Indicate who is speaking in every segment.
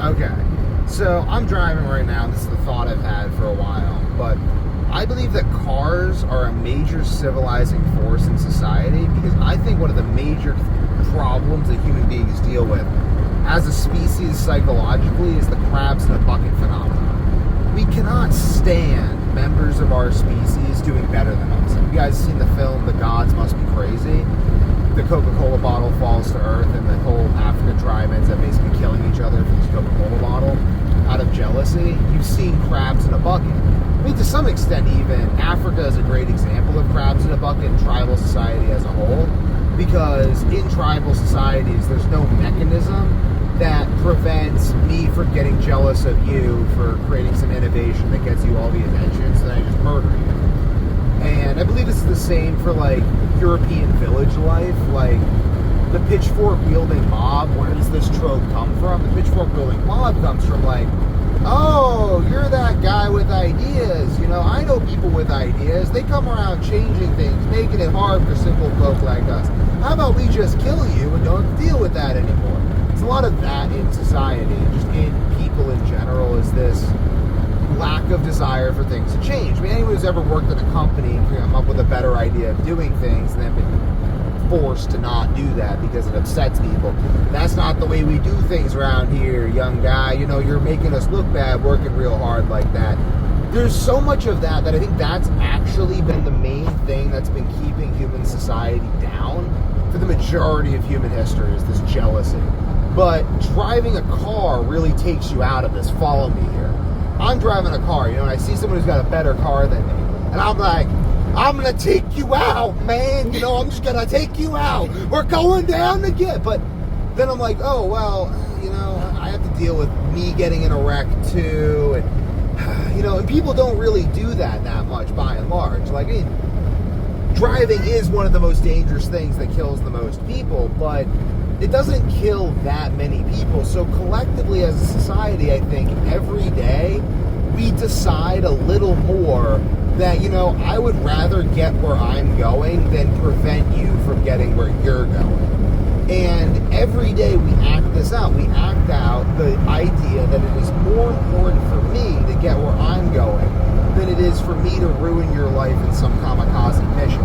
Speaker 1: Okay. So I'm driving right now, and this is the thought I've had for a while, but I believe that cars are a major civilizing force in society because I think one of the major problems that human beings deal with as a species psychologically is the crabs in a bucket phenomenon. We cannot stand members of our species doing better than us. Have you guys seen the film The Gods Must Be Crazy? The Coca-Cola bottle falls to Earth and the whole African tribe ends up basically killing each other for this Coca-Cola bottle out of jealousy. You've seen crabs in a bucket. I mean, to some extent even, Africa is a great example of crabs in a bucket and tribal society as a whole, because in tribal societies there's no mechanism that prevents me from getting jealous of you for creating some innovation that gets you all the attention, so then I just murder you. And I believe it's the same for like European village life, like the pitchfork wielding mob. Where does this trope come from? The pitchfork wielding mob comes from like, oh, you're that guy with ideas. You know, I know people with ideas. They come around changing things, making it hard for simple folk like us. How about we just kill you and don't deal with that anymore? There's a lot of that in society, just in people in general, is this lack of desire for things to change. I mean, anyone who's ever worked at a company and come up with a better idea of doing things and then been forced to not do that because it upsets people. That's not the way we do things around here, young guy. You know, you're making us look bad working real hard like that. There's so much of that I think that's actually been the main thing that's been keeping human society down for the majority of human history, is this jealousy. But driving a car really takes you out of this. Follow me here. I'm driving a car, you know, and I see someone who's got a better car than me. And I'm like, I'm going to take you out, man. You know, I'm just going to take you out. We're going down to get. But then I'm like, oh, well, you know, I have to deal with me getting in a wreck too. And, you know, and people don't really do that much by and large. Like, I mean, driving is one of the most dangerous things that kills the most people, but it doesn't kill that many people. So collectively as a society, I think every day we decide a little more that, you know, I would rather get where I'm going than prevent you from getting where you're going. And every day we act this out. We act out the idea that it is more important for me to get where I'm going than it is for me to ruin your life in some kamikaze mission.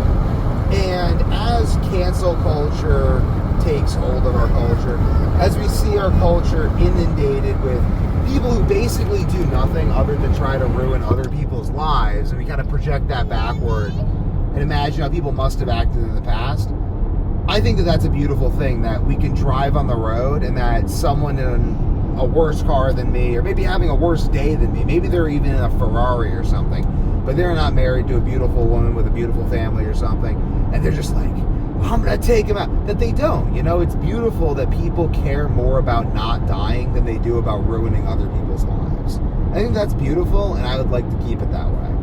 Speaker 1: And as cancel culture takes hold of our culture, as we see our culture inundated with people who basically do nothing other than try to ruin other people's lives, and we kind of project that backward and imagine how people must have acted in the past, I think that that's a beautiful thing, that we can drive on the road and that someone in a worse car than me, or maybe having a worse day than me, maybe they're even in a Ferrari or something, but they're not married to a beautiful woman with a beautiful family or something, and they're just like, I'm going to take him out. That they don't. You know, it's beautiful that people care more about not dying than they do about ruining other people's lives. I think that's beautiful, and I would like to keep it that way.